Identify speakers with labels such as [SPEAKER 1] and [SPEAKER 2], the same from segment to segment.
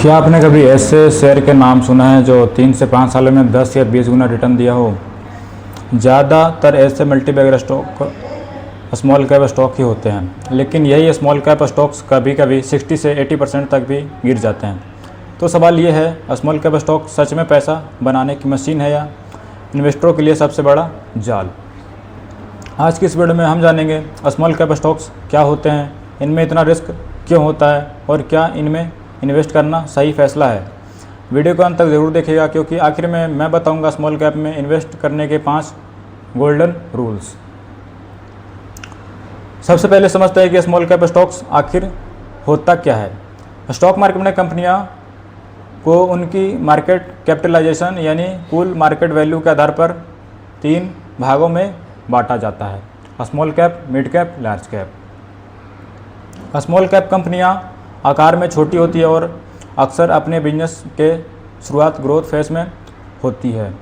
[SPEAKER 1] क्या आपने कभी ऐसे शेयर के नाम सुना है जो 3 से 5 सालों में 10 या 20 गुना रिटर्न दिया हो? ज़्यादातर ऐसे multibagger stock small cap stock ही होते हैं, लेकिन यही स्मॉल कैप स्टॉक्स कभी कभी 60 से 80% तक भी गिर जाते हैं। तो सवाल ये है, स्मॉल कैप स्टॉक सच में पैसा बनाने की मशीन है या इन्वेस्टरों के लिए सबसे बड़ा जाल? आज की इस वीडियो में हम जानेंगे स्मॉल कैप स्टॉक्स क्या होते हैं, इनमें इतना रिस्क क्यों होता है और क्या इनमें इन्वेस्ट करना सही फैसला है। वीडियो को अंत तक ज़रूर देखिएगा, क्योंकि आखिर में मैं बताऊंगा स्मॉल कैप में इन्वेस्ट करने के 5 गोल्डन रूल्स। सबसे पहले समझते हैं कि स्मॉल कैप स्टॉक्स आखिर होता क्या है। स्टॉक मार्केट में कंपनियां को उनकी मार्केट कैपिटलाइजेशन यानी कुल मार्केट वैल्यू के आधार पर 3 भागों में बांटा जाता है: small cap, mid cap, large cap. Small cap कंपनियां आकार में छोटी होती है और अक्सर अपने बिजनेस के शुरुआत ग्रोथ फेज में होती है।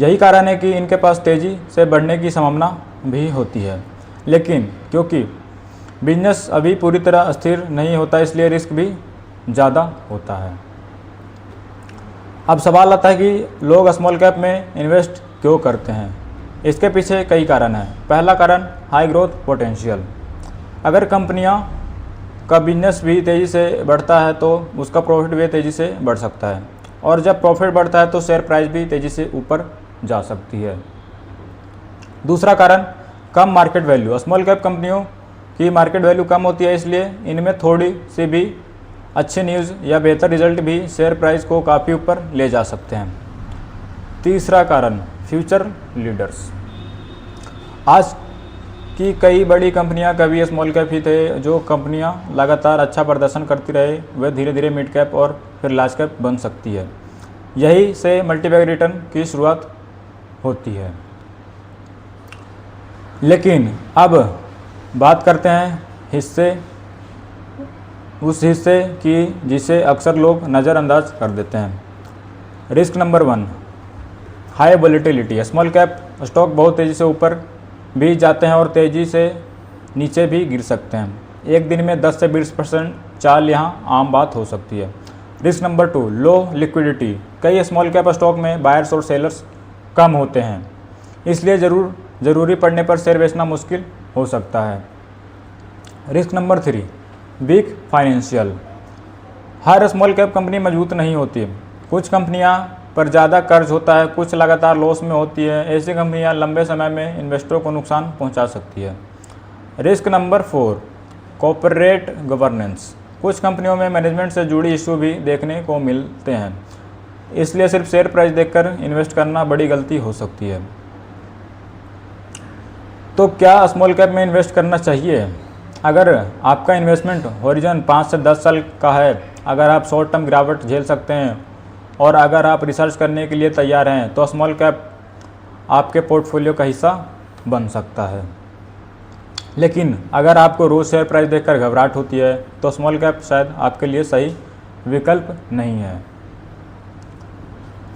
[SPEAKER 1] यही कारण है कि इनके पास तेज़ी से बढ़ने की संभावना भी होती है, लेकिन क्योंकि बिजनेस अभी पूरी तरह स्थिर नहीं होता, इसलिए रिस्क भी ज़्यादा होता है। अब सवाल आता है कि लोग स्मॉल कैप में इन्वेस्ट क्यों करते हैं। इसके पीछे कई कारण हैं। पहला कारण, हाई ग्रोथ पोटेंशियल। अगर कंपनियां का बिजनेस भी तेज़ी से बढ़ता है तो उसका प्रॉफिट भी तेज़ी से बढ़ सकता है, और जब प्रॉफिट बढ़ता है तो शेयर प्राइस भी तेज़ी से ऊपर जा सकती है। दूसरा कारण, कम मार्केट वैल्यू। स्मॉल कैप कंपनियों की मार्केट वैल्यू कम होती है, इसलिए इनमें थोड़ी सी भी अच्छी न्यूज़ या बेहतर रिजल्ट भी शेयर प्राइस को काफ़ी ऊपर ले जा सकते हैं। तीसरा कारण, फ्यूचर लीडर्स। आज कि कई बड़ी कंपनियां कभी स्मॉल कैप ही थे। जो कंपनियां लगातार अच्छा प्रदर्शन करती रहे वह धीरे धीरे मिड कैप और फिर लार्ज कैप बन सकती है। यही से मल्टीबैग रिटर्न की शुरुआत होती है। लेकिन अब बात करते हैं उस हिस्से की जिसे अक्सर लोग नज़रअंदाज कर देते हैं। Risk number 1, high volatility. Small cap stock बहुत तेज़ी से ऊपर भी जाते हैं और तेज़ी से नीचे भी गिर सकते हैं। एक दिन में 10 से 20% चाल यहाँ आम बात हो सकती है। रिस्क नंबर 2, लो लिक्विडिटी। कई स्मॉल कैप स्टॉक में बायर्स और सेलर्स कम होते हैं, इसलिए ज़रूरी पड़ने पर शेयर बेचना मुश्किल हो सकता है। Risk number 3, weak financial. हर स्मॉल कैप कंपनी मजबूत नहीं होती। कुछ कंपनियां पर ज़्यादा कर्ज होता है, कुछ लगातार लॉस में होती है। ऐसी कंपनियां लंबे समय में इन्वेस्टरों को नुकसान पहुंचा सकती है। Risk number 4, corporate governance. कुछ कंपनियों में मैनेजमेंट से जुड़ी इशू भी देखने को मिलते हैं, इसलिए सिर्फ शेयर प्राइस देखकर इन्वेस्ट करना बड़ी गलती हो सकती है। तो क्या स्मॉल कैप में इन्वेस्ट करना चाहिए? अगर आपका इन्वेस्टमेंट हॉरिजन 5 से 10 साल का है, अगर आप शॉर्ट टर्म गिरावट झेल सकते हैं और अगर आप रिसर्च करने के लिए तैयार हैं, तो स्मॉल कैप आपके पोर्टफोलियो का हिस्सा बन सकता है। लेकिन अगर आपको रोज़ शेयर प्राइस देखकर घबराहट होती है, तो स्मॉल कैप शायद आपके लिए सही विकल्प नहीं है।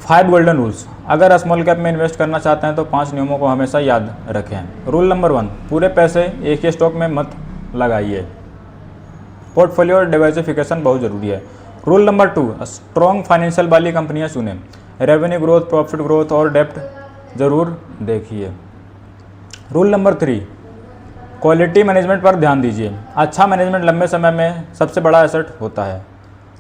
[SPEAKER 1] 5 गोल्डन रूल्स। अगर स्मॉल कैप में इन्वेस्ट करना चाहते हैं तो 5 नियमों को हमेशा याद रखें। रूल नंबर 1, पूरे पैसे एक ही स्टॉक में मत लगाइए। पोर्टफोलियो डाइवर्सिफिकेशन बहुत ज़रूरी है। रूल नंबर 2, स्ट्रॉन्ग फाइनेंशियल वाली कंपनियां चुनें। रेवेन्यू ग्रोथ, प्रॉफिट ग्रोथ और डेप्ट ज़रूर देखिए। रूल नंबर 3, क्वालिटी मैनेजमेंट पर ध्यान दीजिए। अच्छा मैनेजमेंट लंबे समय में सबसे बड़ा एसेट होता है।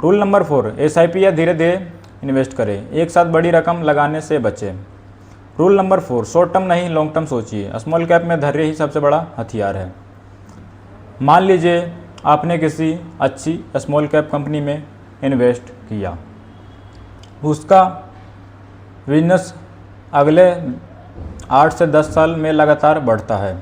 [SPEAKER 1] रूल नंबर 4, एसआईपी या धीरे धीरे इन्वेस्ट करें, एक साथ बड़ी रकम लगाने से बचें। रूल नंबर 4, शॉर्ट टर्म नहीं लॉन्ग टर्म सोचिए। स्मॉल कैप में धैर्य ही सबसे बड़ा हथियार है। मान लीजिए आपने किसी अच्छी स्मॉल कैप कंपनी में इन्वेस्ट किया, उसका बिजनेस अगले 8 से 10 साल में लगातार बढ़ता है,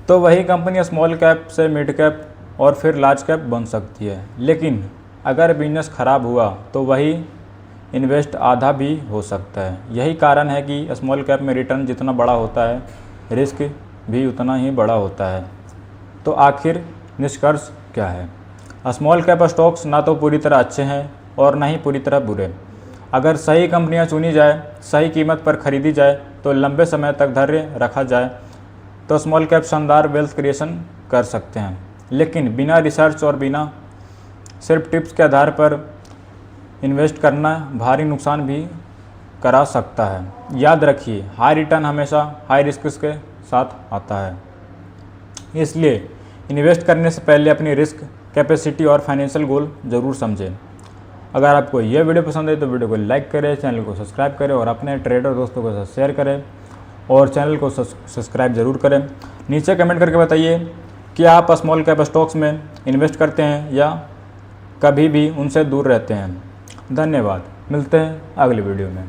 [SPEAKER 1] तो वही कंपनी स्मॉल कैप से मिड कैप और फिर लार्ज कैप बन सकती है। लेकिन अगर बिजनेस खराब हुआ तो वही इन्वेस्ट आधा भी हो सकता है। यही कारण है कि स्मॉल कैप में रिटर्न जितना बड़ा होता है, रिस्क भी उतना ही बड़ा होता है। तो आखिर निष्कर्ष क्या है? स्मॉल कैप स्टॉक्स ना तो पूरी तरह अच्छे हैं और ना ही पूरी तरह बुरे। अगर सही कंपनियां चुनी जाए, सही कीमत पर खरीदी जाए, तो लंबे समय तक धैर्य रखा जाए, तो स्मॉल कैप शानदार वेल्थ क्रिएशन कर सकते हैं। लेकिन बिना रिसर्च और बिना सिर्फ टिप्स के आधार पर इन्वेस्ट करना भारी नुकसान भी करा सकता है। याद रखिए, हाई रिटर्न हमेशा हाई रिस्क के साथ आता है, इसलिए इन्वेस्ट करने से पहले अपनी रिस्क कैपेसिटी और फाइनेंशियल गोल ज़रूर समझें। अगर आपको यह वीडियो पसंद है तो वीडियो को लाइक करें, चैनल को सब्सक्राइब करें और अपने ट्रेडर दोस्तों के साथ शेयर करें और चैनल को सब्सक्राइब ज़रूर करें। नीचे कमेंट करके बताइए कि आप स्मॉल कैप स्टॉक्स में इन्वेस्ट करते हैं या कभी भी उनसे दूर रहते हैं। धन्यवाद, मिलते हैं अगली वीडियो में।